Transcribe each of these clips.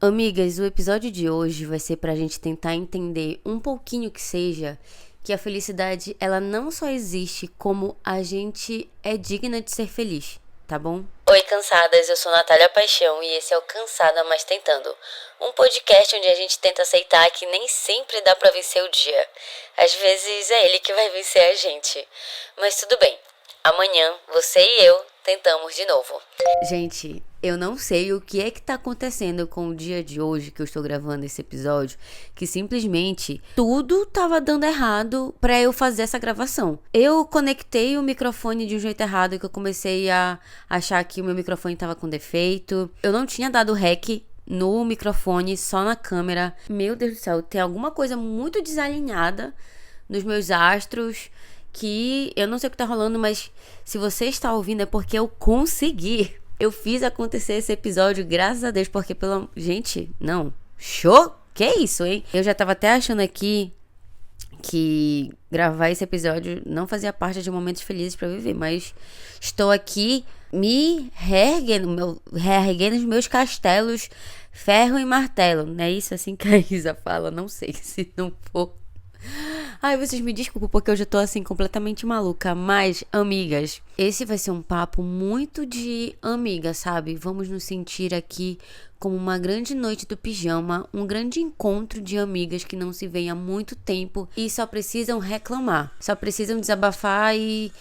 Amigas, o episódio de hoje vai ser pra gente tentar entender um pouquinho que seja que a felicidade, ela não só existe como a gente é digna de ser feliz, tá bom? Oi, cansadas, eu sou Natália Paixão e esse é o Cansada Mas Tentando, um podcast onde a gente tenta aceitar que nem sempre dá pra vencer o dia. Às vezes é ele que vai vencer a gente. Mas tudo bem, amanhã você e eu tentamos de novo. Gente, eu não sei o que é que tá acontecendo com o dia de hoje que eu estou gravando esse episódio, que simplesmente tudo tava dando errado pra eu fazer essa gravação. Eu conectei o microfone de um jeito errado, que eu comecei a achar que o meu microfone tava com defeito. Eu não tinha dado rec no microfone, só na câmera. Meu Deus do céu, tem alguma coisa muito desalinhada nos meus astros, que eu não sei o que tá rolando, mas se você está ouvindo é porque eu consegui. Eu fiz acontecer esse episódio, graças a Deus, porque gente, não. Show? Que isso, hein? Eu já tava até achando aqui que gravar esse episódio não fazia parte de momentos felizes pra viver, mas estou aqui me reerguendo os meus castelos, ferro e martelo. Não é isso assim que a Isa fala? Não sei se não for. Ai, vocês me desculpem porque eu já tô assim completamente maluca, mas amigas, esse vai ser um papo muito de amiga, sabe? Vamos nos sentir aqui como uma grande noite do pijama, um grande encontro de amigas que não se veem há muito tempo e só precisam reclamar, só precisam desabafar e,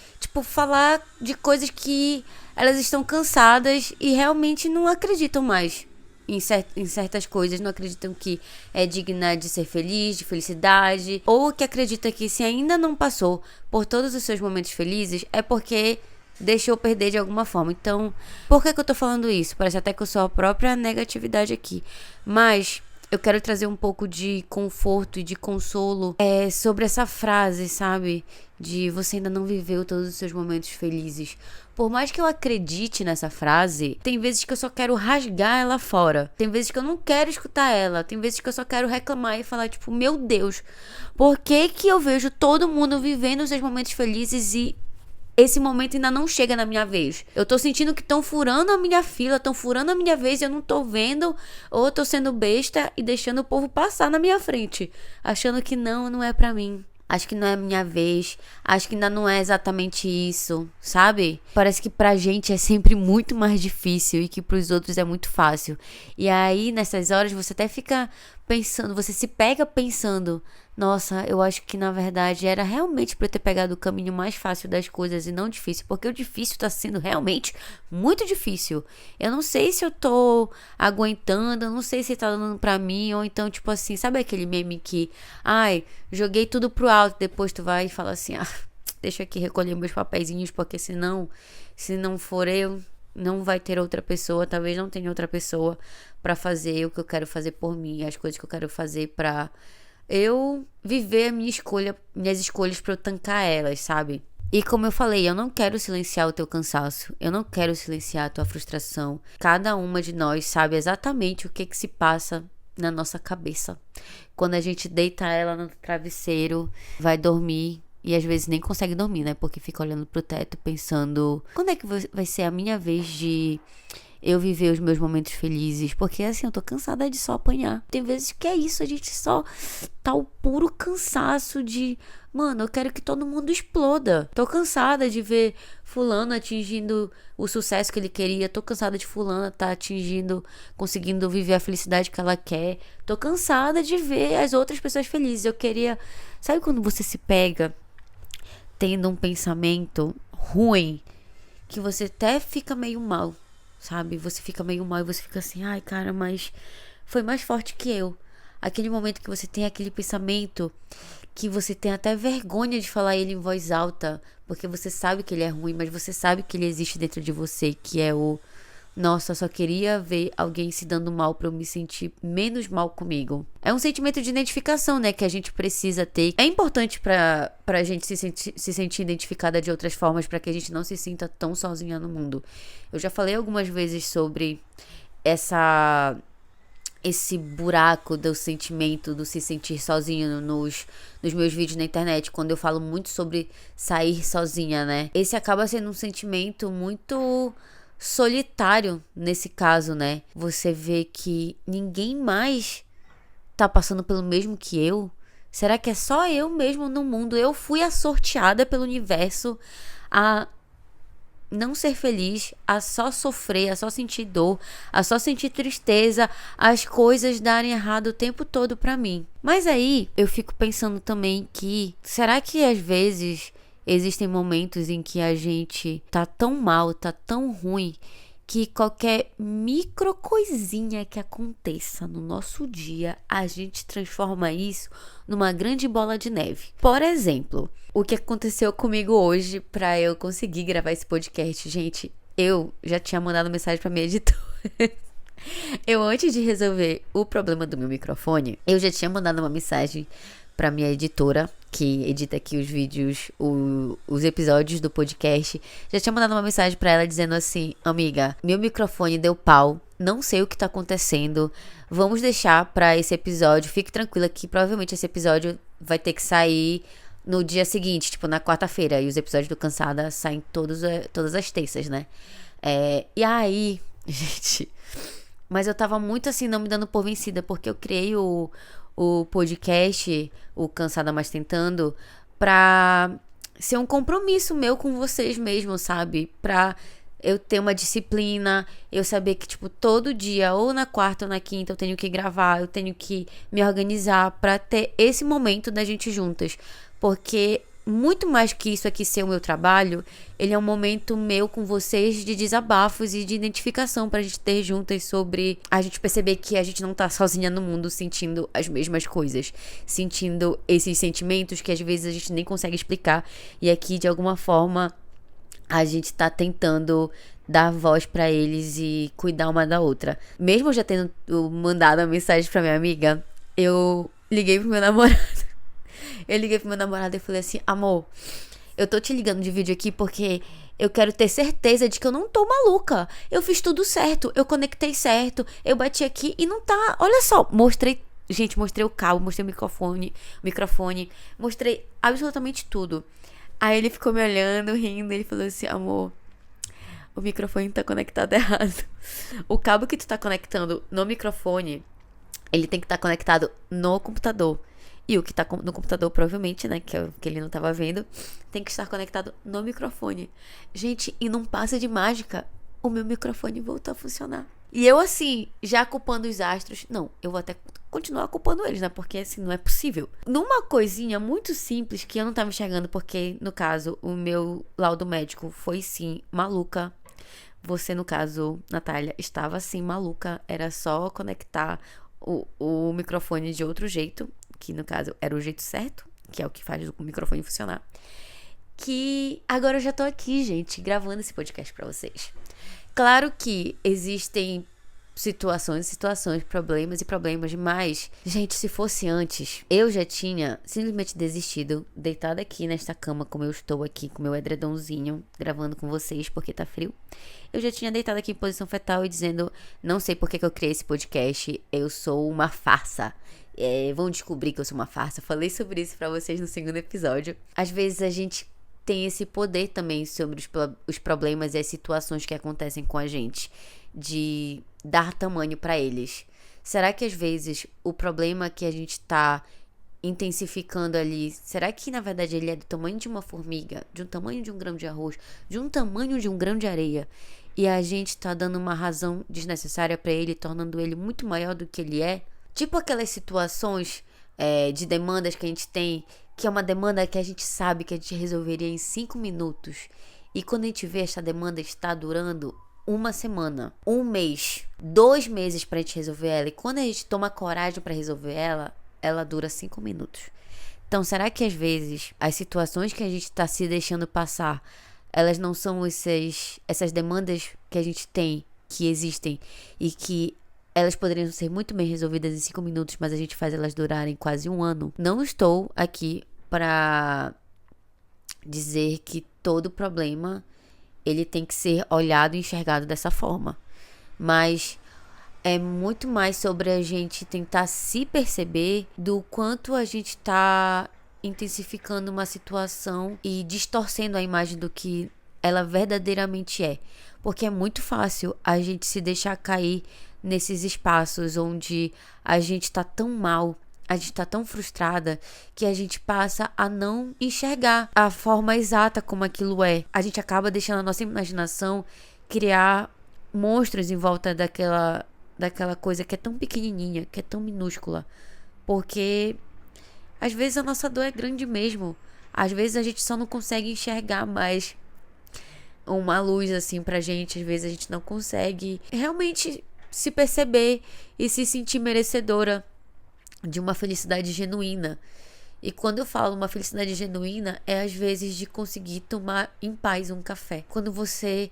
falar de coisas que elas estão cansadas e realmente não acreditam mais em certas coisas, não acreditam que é digna de ser feliz, de felicidade, ou que acredita que se ainda não passou por todos os seus momentos felizes, é porque deixou perder de alguma forma. Então, por que eu tô falando isso? Parece até que eu sou a própria negatividade aqui, mas eu quero trazer um pouco de conforto e de consolo sobre essa frase, sabe? De você ainda não viveu todos os seus momentos felizes. Por mais que eu acredite nessa frase, tem vezes que eu só quero rasgar ela fora. Tem vezes que eu não quero escutar ela. Tem vezes que eu só quero reclamar e falar, meu Deus, por que que eu vejo todo mundo vivendo os seus momentos felizes e esse momento ainda não chega na minha vez? Eu tô sentindo que estão furando a minha fila, estão furando a minha vez e eu não tô vendo, ou eu tô sendo besta e deixando o povo passar na minha frente, achando que não é pra mim. Acho que não é a minha vez. Acho que ainda não é exatamente isso, sabe? Parece que pra gente é sempre muito mais difícil e que pros outros é muito fácil. E aí, nessas horas, você até fica pensando, você se pega pensando, nossa, eu acho que na verdade era realmente pra eu ter pegado o caminho mais fácil das coisas e não difícil, porque o difícil tá sendo realmente muito difícil. Eu não sei se eu tô aguentando, eu não sei se tá dando pra mim, ou então, sabe aquele meme que, ai, joguei tudo pro alto, depois tu vai e fala assim, deixa aqui recolher meus papeizinhos, porque senão, se não for eu, não vai ter outra pessoa, talvez não tenha outra pessoa pra fazer o que eu quero fazer por mim, as coisas que eu quero fazer pra eu viver a minhas escolhas pra eu tancar elas, sabe? E como eu falei, eu não quero silenciar o teu cansaço, eu não quero silenciar a tua frustração. Cada uma de nós sabe exatamente o que se passa na nossa cabeça. Quando a gente deita ela no travesseiro, vai dormir e às vezes nem consegue dormir, né? Porque fica olhando pro teto pensando, quando é que vai ser a minha vez de eu viver os meus momentos felizes? Porque assim, eu tô cansada de só apanhar. Tem vezes que é isso, a gente só tá o puro cansaço de, mano, eu quero que todo mundo exploda. Tô cansada de ver fulano atingindo o sucesso que ele queria. Tô cansada de fulana tá conseguindo viver a felicidade que ela quer. Tô cansada de ver as outras pessoas felizes. Eu queria, sabe quando você se pega tendo um pensamento ruim, que você até fica meio mal, sabe? Você fica meio mal e você fica assim, ai cara, mas foi mais forte que eu. Aquele momento que você tem aquele pensamento que você tem até vergonha de falar ele em voz alta, porque você sabe que ele é ruim, mas você sabe que ele existe dentro de você, que é o, nossa, eu só queria ver alguém se dando mal pra eu me sentir menos mal comigo. É um sentimento de identificação, né, que a gente precisa ter. É importante pra gente se sentir identificada de outras formas, pra que a gente não se sinta tão sozinha no mundo. Eu já falei algumas vezes sobre esse buraco do sentimento, do se sentir sozinho nos meus vídeos na internet, quando eu falo muito sobre sair sozinha, né? Esse acaba sendo um sentimento muito solitário nesse caso, né? Você vê que ninguém mais tá passando pelo mesmo que eu. Será que é só eu mesmo no mundo? Eu fui a sorteada pelo universo a não ser feliz, a só sofrer, a só sentir dor, a só sentir tristeza, as coisas darem errado o tempo todo pra mim. Mas aí eu fico pensando também que será que às vezes existem momentos em que a gente tá tão mal, tá tão ruim, que qualquer micro coisinha que aconteça no nosso dia, a gente transforma isso numa grande bola de neve. Por exemplo, o que aconteceu comigo hoje pra eu conseguir gravar esse podcast, gente, eu já tinha mandado mensagem pra minha editora. Eu, antes de resolver o problema do meu microfone, eu já tinha mandado uma mensagem pra minha editora, que edita aqui os vídeos, os episódios do podcast. Já tinha mandado uma mensagem pra ela dizendo assim: amiga, meu microfone deu pau, não sei o que tá acontecendo, vamos deixar pra esse episódio, fique tranquila que provavelmente esse episódio vai ter que sair no dia seguinte, tipo na quarta-feira, e os episódios do Cansada saem todas as terças, né? E aí, gente, mas eu tava muito assim, não me dando por vencida, porque eu criei o podcast, o Cansada Mas Tentando, pra ser um compromisso meu com vocês mesmo, sabe? Pra eu ter uma disciplina, eu saber que, tipo, todo dia, ou na quarta ou na quinta, eu tenho que gravar, eu tenho que me organizar pra ter esse momento da gente juntas. Porque muito mais que isso aqui ser o meu trabalho, ele é um momento meu com vocês de desabafos e de identificação pra gente ter juntas, sobre a gente perceber que a gente não tá sozinha no mundo sentindo as mesmas coisas, sentindo esses sentimentos que às vezes a gente nem consegue explicar, e aqui de alguma forma a gente tá tentando dar voz pra eles e cuidar uma da outra. Mesmo já tendo mandado a mensagem pra minha amiga, eu liguei pro meu namorado. Eu liguei pro meu namorado e falei assim: amor, eu tô te ligando de vídeo aqui porque eu quero ter certeza de que eu não tô maluca. Eu fiz tudo certo, eu conectei certo, eu bati aqui e não tá. Olha só, mostrei o cabo, mostrei o microfone, mostrei absolutamente tudo. Aí ele ficou me olhando, rindo, ele falou assim: amor, o microfone tá conectado errado. O cabo que tu tá conectando no microfone, ele tem que estar conectado no computador. E o que tá no computador, provavelmente, né, que é o que ele não tava vendo, tem que estar conectado no microfone. Gente, e num passe de mágica, o meu microfone voltou a funcionar. E eu, assim, já culpando os astros. Não, eu vou até continuar culpando eles, né? Porque, assim, não é possível. Numa coisinha muito simples que eu não tava enxergando, porque, no caso, o meu laudo médico foi, sim, maluca. Você, no caso, Natália, estava, sim, maluca. Era só conectar o microfone de outro jeito, que no caso era o jeito certo, que é o que faz o microfone funcionar. Que agora eu já tô aqui, gente, gravando esse podcast pra vocês. Claro que existem situações, problemas, mas, gente, se fosse antes, eu já tinha simplesmente desistido, deitada aqui nesta cama, como eu estou aqui, com meu edredomzinho, gravando com vocês, porque tá frio. Eu já tinha deitado aqui em posição fetal e dizendo: não sei por que eu criei esse podcast, eu sou uma farsa. Vão descobrir que eu sou uma farsa. Falei sobre isso pra vocês no segundo episódio. Às vezes a gente tem esse poder também sobre os problemas e as situações que acontecem com a gente, de dar tamanho pra eles. Será que às vezes o problema que a gente tá intensificando ali, será que na verdade ele é do tamanho de uma formiga, de um tamanho de um grão de arroz, de um tamanho de um grão de areia, e a gente tá dando uma razão desnecessária pra ele, tornando ele muito maior do que ele é? Tipo aquelas situações de demandas que a gente tem, que é uma demanda que a gente sabe que a gente resolveria em 5 minutos. E quando a gente vê essa demanda está durando uma semana, um mês, 2 meses pra gente resolver ela. E quando a gente toma coragem pra resolver ela dura 5 minutos. Então, será que às vezes as situações que a gente tá se deixando passar, elas não são essas demandas que a gente tem, que existem, e que elas poderiam ser muito bem resolvidas em 5 minutos, mas a gente faz elas durarem quase um ano? Não estou aqui pra dizer que todo problema ele tem que ser olhado e enxergado dessa forma, mas é muito mais sobre a gente tentar se perceber do quanto a gente tá intensificando uma situação e distorcendo a imagem do que ela verdadeiramente é. Porque é muito fácil a gente se deixar cair nesses espaços onde a gente tá tão mal, a gente tá tão frustrada, que a gente passa a não enxergar a forma exata como aquilo é. A gente acaba deixando a nossa imaginação criar monstros em volta daquela coisa que é tão pequenininha, que é tão minúscula. Porque às vezes a nossa dor é grande mesmo. Às vezes a gente só não consegue enxergar mais uma luz assim pra gente. Às vezes a gente não consegue realmente se perceber e se sentir merecedora de uma felicidade genuína. E quando eu falo uma felicidade genuína, é às vezes de conseguir tomar em paz um café. Quando você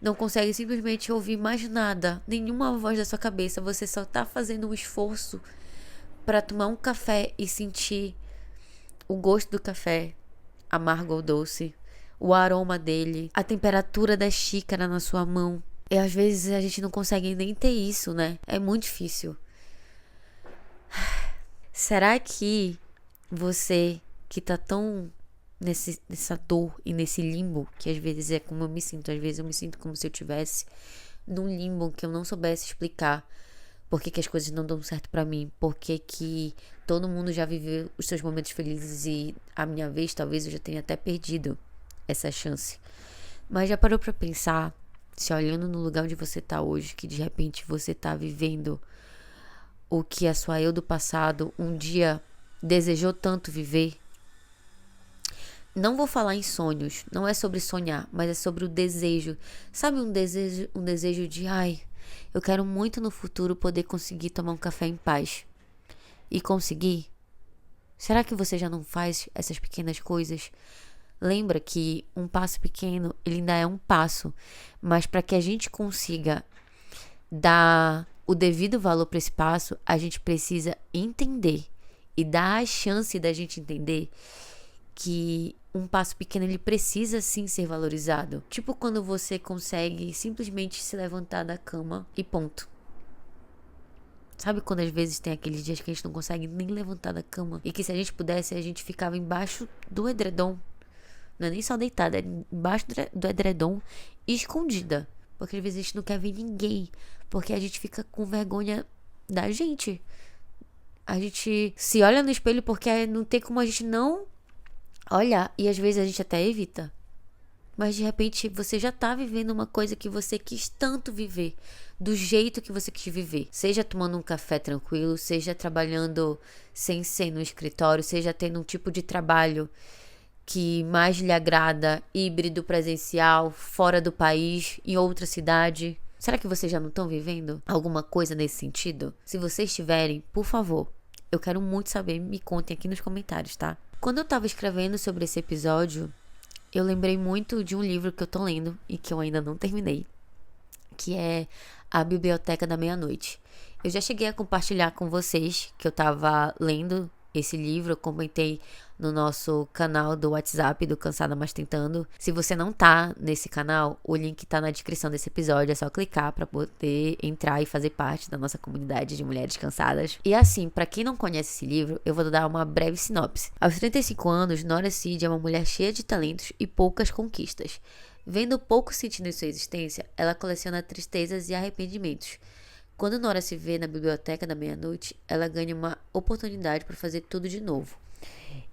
não consegue simplesmente ouvir mais nada, nenhuma voz da sua cabeça, você só tá fazendo um esforço para tomar um café e sentir o gosto do café, amargo ou doce, o aroma dele, a temperatura da xícara na sua mão. E às vezes a gente não consegue nem ter isso, né? É muito difícil. Será que você que tá tão nessa dor e nesse limbo, que às vezes é como eu me sinto, às vezes eu me sinto como se eu tivesse num limbo que eu não soubesse explicar por que as coisas não dão certo pra mim, por que todo mundo já viveu os seus momentos felizes e a minha vez talvez eu já tenha até perdido essa chance. Mas já parou pra pensar, se olhando no lugar onde você tá hoje, que de repente você tá vivendo o que a sua eu do passado um dia desejou tanto viver? Não vou falar em sonhos, não é sobre sonhar, mas é sobre o desejo. Sabe, um desejo de, eu quero muito no futuro poder conseguir tomar um café em paz. E conseguir? Será que você já não faz essas pequenas coisas? Lembra que um passo pequeno, ele ainda é um passo, mas para que a gente consiga dar o devido valor para esse passo, a gente precisa entender e dar a chance da gente entender que um passo pequeno ele precisa sim ser valorizado. Tipo quando você consegue simplesmente se levantar da cama e ponto. Sabe quando às vezes tem aqueles dias que a gente não consegue nem levantar da cama e que se a gente pudesse a gente ficava embaixo do edredom. Não é nem só deitada, é embaixo do edredom escondida. Porque às vezes a gente não quer ver ninguém, porque a gente fica com vergonha da gente. A gente se olha no espelho porque não tem como a gente não olhar. E às vezes a gente até evita. Mas de repente você já tá vivendo uma coisa que você quis tanto viver. Do jeito que você quis viver. Seja tomando um café tranquilo, seja trabalhando sem ser no escritório, seja tendo um tipo de trabalho que mais lhe agrada, híbrido, presencial, fora do país, em outra cidade. Será que vocês já não estão vivendo alguma coisa nesse sentido? Se vocês tiverem, por favor, eu quero muito saber, me contem aqui nos comentários, tá? Quando eu tava escrevendo sobre esse episódio, eu lembrei muito de um livro que eu tô lendo e que eu ainda não terminei, que é A Biblioteca da Meia-Noite. Eu já cheguei a compartilhar com vocês que eu tava lendo esse livro, eu comentei no nosso canal do WhatsApp do Cansada Mas Tentando. Se você não tá nesse canal, o link tá na descrição desse episódio, é só clicar pra poder entrar e fazer parte da nossa comunidade de mulheres cansadas. E assim, pra quem não conhece esse livro, eu vou dar uma breve sinopse. Aos 35 anos, Nora Cid é uma mulher cheia de talentos e poucas conquistas. Vendo pouco sentido em sua existência, ela coleciona tristezas e arrependimentos. Quando Nora se vê na biblioteca da meia-noite, ela ganha uma oportunidade para fazer tudo de novo.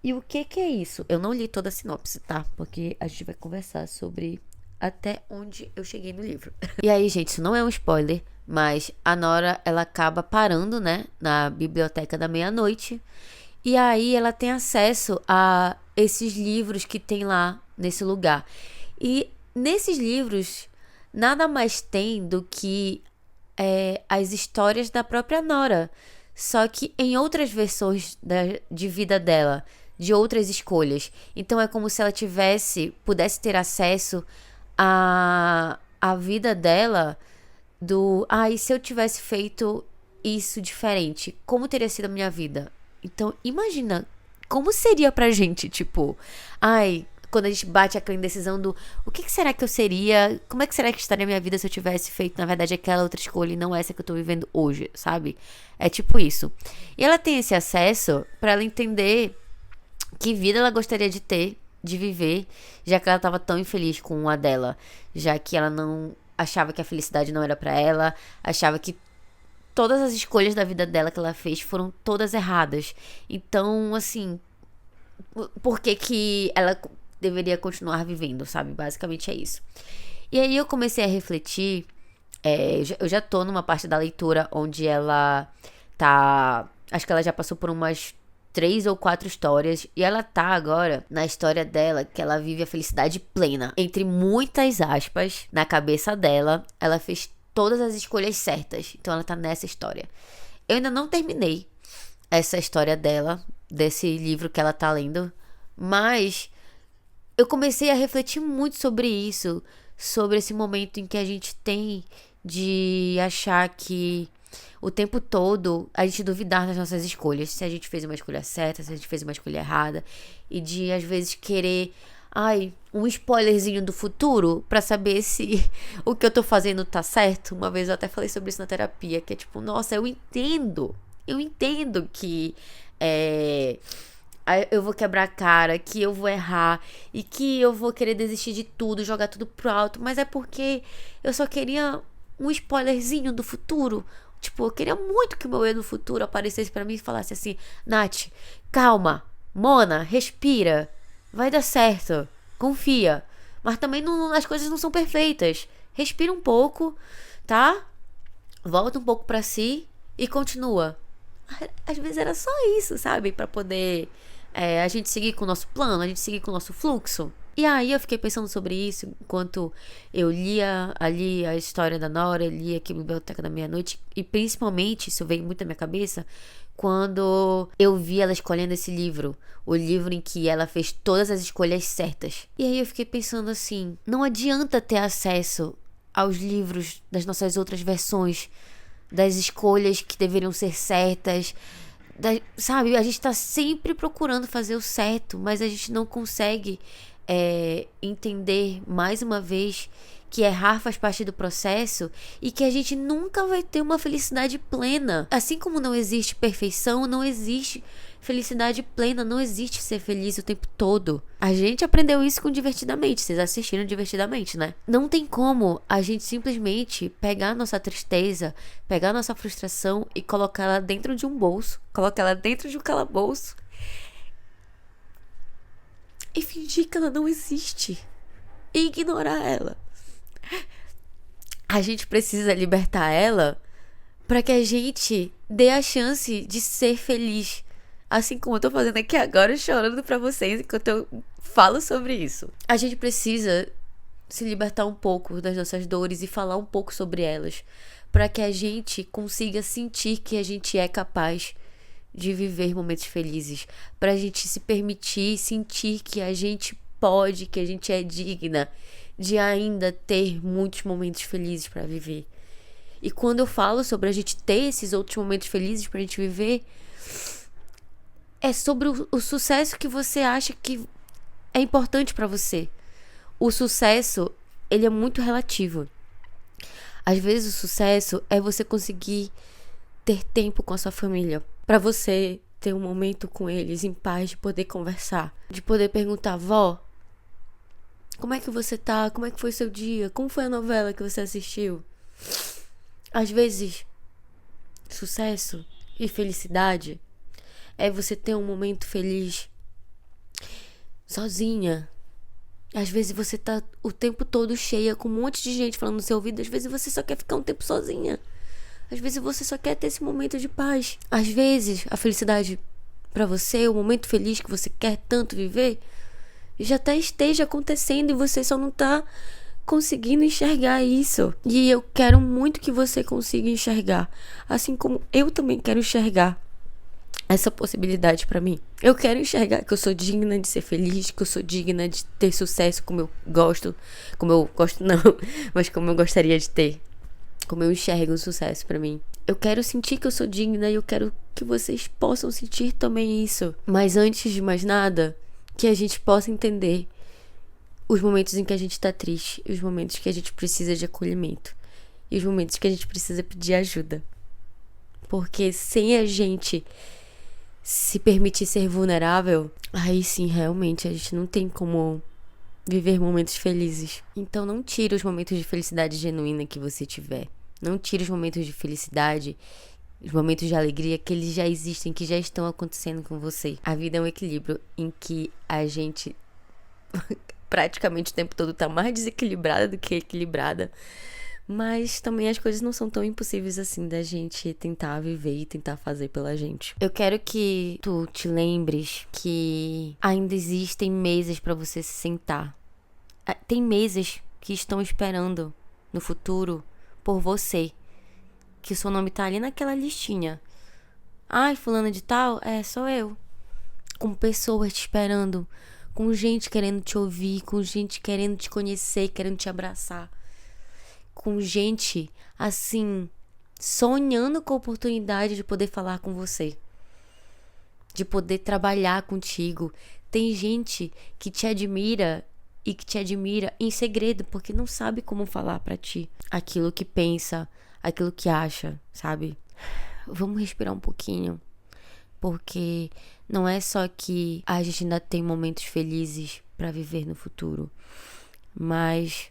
E o que é isso? Eu não li toda a sinopse, tá? Porque a gente vai conversar sobre até onde eu cheguei no livro. E aí, gente, isso não é um spoiler, mas a Nora, ela acaba parando, né, na biblioteca da meia-noite. E aí ela tem acesso a esses livros que tem lá nesse lugar. E nesses livros, nada mais tem do que as histórias da própria Nora, só que em outras versões de vida dela, de outras escolhas. Então é como se ela pudesse ter acesso à vida dela e se eu tivesse feito isso diferente, como teria sido a minha vida? Então imagina como seria pra gente, tipo, quando a gente bate aquela indecisão do o que será que eu seria, como é que será que estaria a minha vida se eu tivesse feito, na verdade, aquela outra escolha e não essa que eu tô vivendo hoje, sabe? É tipo isso. E ela tem esse acesso pra ela entender que vida ela gostaria de ter, de viver, já que ela tava tão infeliz com a dela, já que ela não achava que a felicidade não era pra ela, achava que todas as escolhas da vida dela que ela fez foram todas erradas. Então, assim, por que que ela deveria continuar vivendo, sabe? Basicamente é isso. E aí eu comecei a refletir. Eu já tô numa parte da leitura onde ela tá. Acho que ela já passou por umas 3 ou 4 histórias. E ela tá agora na história dela, que ela vive a felicidade plena. Entre muitas aspas, na cabeça dela, ela fez todas as escolhas certas. Então ela tá nessa história. Eu ainda não terminei essa história dela, desse livro que ela tá lendo. Mas eu comecei a refletir muito sobre isso, sobre esse momento em que a gente tem de achar que o tempo todo a gente duvidar das nossas escolhas, se a gente fez uma escolha certa, se a gente fez uma escolha errada, e de às vezes querer, um spoilerzinho do futuro pra saber se o que eu tô fazendo tá certo. Uma vez eu até falei sobre isso na terapia, que é tipo, nossa, eu entendo que eu vou quebrar a cara, que eu vou errar e que eu vou querer desistir de tudo, jogar tudo pro alto, mas é porque eu só queria um spoilerzinho do futuro. Tipo, eu queria muito que o meu eu do futuro aparecesse pra mim e falasse assim: Nath, calma, Mona, respira, vai dar certo, confia. Mas também as coisas não são perfeitas. Respira um pouco, tá? Volta um pouco pra si e continua. Às vezes era só isso, sabe? Pra poder a gente seguir com o nosso plano, a gente seguir com o nosso fluxo. E aí eu fiquei pensando sobre isso enquanto eu lia ali a história da Nora, lia aqui a Biblioteca da Meia-Noite. E principalmente, isso veio muito na minha cabeça, quando eu vi ela escolhendo esse livro. O livro em que ela fez todas as escolhas certas. E aí eu fiquei pensando assim, não adianta ter acesso aos livros das nossas outras versões, das escolhas que deveriam ser certas, sabe? A gente tá sempre procurando fazer o certo, mas a gente não consegue entender, mais uma vez, que errar faz parte do processo e que a gente nunca vai ter uma felicidade plena. Assim como não existe perfeição, não existe felicidade plena, não existe ser feliz o tempo todo. A gente aprendeu isso com Divertidamente, vocês assistiram Divertidamente, né? Não tem como a gente simplesmente pegar a nossa tristeza, pegar a nossa frustração e colocar ela dentro de um bolso, colocar ela dentro de um calabouço e fingir que ela não existe e ignorar ela. A gente precisa libertar ela para que a gente dê a chance de ser feliz. Assim como eu tô fazendo aqui agora, chorando pra vocês enquanto eu falo sobre isso. A gente precisa se libertar um pouco das nossas dores e falar um pouco sobre elas, para que a gente consiga sentir que a gente é capaz de viver momentos felizes, pra gente se permitir sentir que a gente pode, que a gente é digna de ainda ter muitos momentos felizes pra viver. E quando eu falo sobre a gente ter esses outros momentos felizes pra gente viver, é sobre o sucesso que você acha que é importante pra você. O sucesso, ele é muito relativo. Às vezes o sucesso é você conseguir ter tempo com a sua família, pra você ter um momento com eles em paz, de poder conversar, de poder perguntar: vó, como é que você tá? Como é que foi seu dia? Como foi a novela que você assistiu? Às vezes, sucesso e felicidade é você ter um momento feliz sozinha. Às vezes você tá o tempo todo cheia, com um monte de gente falando no seu ouvido. Às vezes você só quer ficar um tempo sozinha. Às vezes você só quer ter esse momento de paz. Às vezes a felicidade pra você, o momento feliz que você quer tanto viver, já até esteja acontecendo e você só não tá conseguindo enxergar isso. E eu quero muito que você consiga enxergar, assim como eu também quero enxergar essa possibilidade pra mim. Eu quero enxergar que eu sou digna de ser feliz, que eu sou digna de ter sucesso como eu gosto não, mas como eu gostaria de ter, como eu enxergo o sucesso pra mim. Eu quero sentir que eu sou digna e eu quero que vocês possam sentir também isso. Mas antes de mais nada, que a gente possa entender os momentos em que a gente tá triste, os momentos que a gente precisa de acolhimento e os momentos que a gente precisa pedir ajuda. Porque sem a gente se permitir ser vulnerável, aí sim, realmente, a gente não tem como viver momentos felizes. Então não tire os momentos de felicidade genuína que você tiver. Não tire os momentos de felicidade, os momentos de alegria que eles já existem, que já estão acontecendo com você. A vida é um equilíbrio em que a gente praticamente o tempo todo tá mais desequilibrada do que equilibrada. Mas também as coisas não são tão impossíveis assim da gente tentar viver e tentar fazer pela gente. Eu quero que tu te lembres que ainda existem mesas pra você se sentar. Tem mesas que estão esperando no futuro por você. Que o seu nome tá ali naquela listinha. Ai, fulana de tal? Sou eu. Com pessoas te esperando. Com gente querendo te ouvir. Com gente querendo te conhecer, querendo te abraçar. Com gente, assim, sonhando com a oportunidade de poder falar com você. De poder trabalhar contigo. Tem gente que te admira e que te admira em segredo, porque não sabe como falar pra ti aquilo que pensa, aquilo que acha, sabe? Vamos respirar um pouquinho, porque não é só que a gente ainda tem momentos felizes pra viver no futuro, mas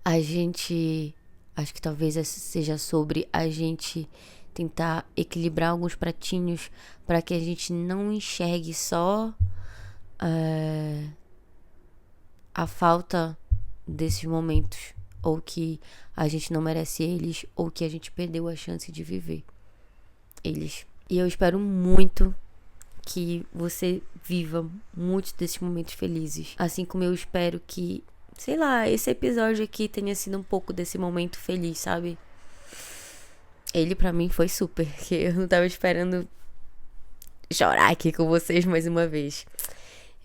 a gente, acho que talvez seja sobre a gente tentar equilibrar alguns pratinhos para que a gente não enxergue só a falta desses momentos, ou que a gente não merece eles, ou que a gente perdeu a chance de viver eles. E eu espero muito que você viva muitos desses momentos felizes, assim como eu espero que, sei lá, esse episódio aqui tenha sido um pouco desse momento feliz, sabe? Ele pra mim foi super, que eu não tava esperando chorar aqui com vocês mais uma vez.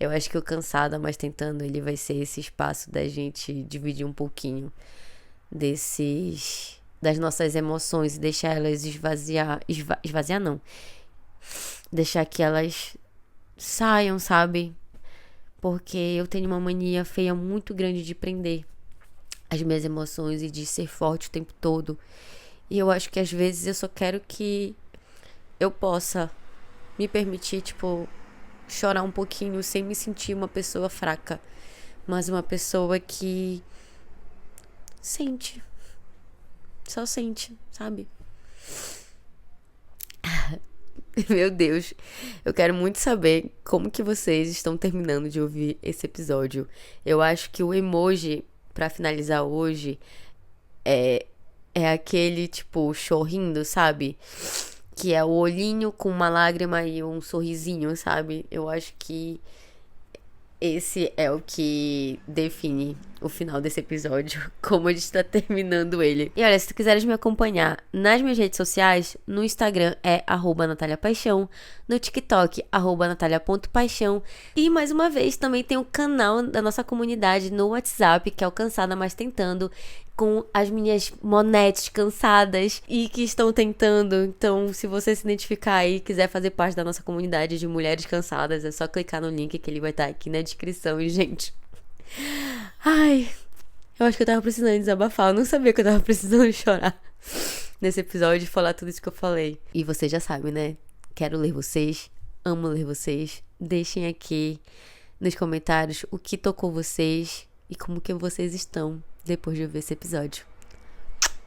Eu acho que o Cansada, mas Tentando, ele vai ser esse espaço da gente dividir um pouquinho das nossas emoções e deixar elas esvaziar não. Deixar que elas saiam, sabe? Porque eu tenho uma mania feia muito grande de prender as minhas emoções e de ser forte o tempo todo. E eu acho que às vezes eu só quero que eu possa me permitir, tipo, chorar um pouquinho sem me sentir uma pessoa fraca, mas uma pessoa que sente, só sente, sabe? Meu Deus, eu quero muito saber como que vocês estão terminando de ouvir esse episódio. Eu acho que o emoji pra finalizar hoje é aquele tipo sorrindo, sabe? Que é o olhinho com uma lágrima e um sorrisinho, sabe? Eu acho que esse é o que define o final desse episódio, como a gente tá terminando ele. E olha, se tu quiseres me acompanhar nas minhas redes sociais, no Instagram é @NataliaPaixão, no TikTok @Natalia.paixão, e mais uma vez também tem o canal da nossa comunidade no WhatsApp, que é o Cansada Mas Tentando, com as minhas monetes cansadas e que estão tentando. Então, se você se identificar aí e quiser fazer parte da nossa comunidade de mulheres cansadas, é só clicar no link que ele vai estar aqui na descrição. E, gente, ai, eu acho que eu tava precisando desabafar. Eu não sabia que eu tava precisando chorar nesse episódio e falar tudo isso que eu falei. E vocês já sabem, né? Quero ler vocês, amo ler vocês. Deixem aqui nos comentários o que tocou vocês e como que vocês estão depois de ouvir esse episódio.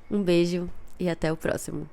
Um beijo e até o próximo.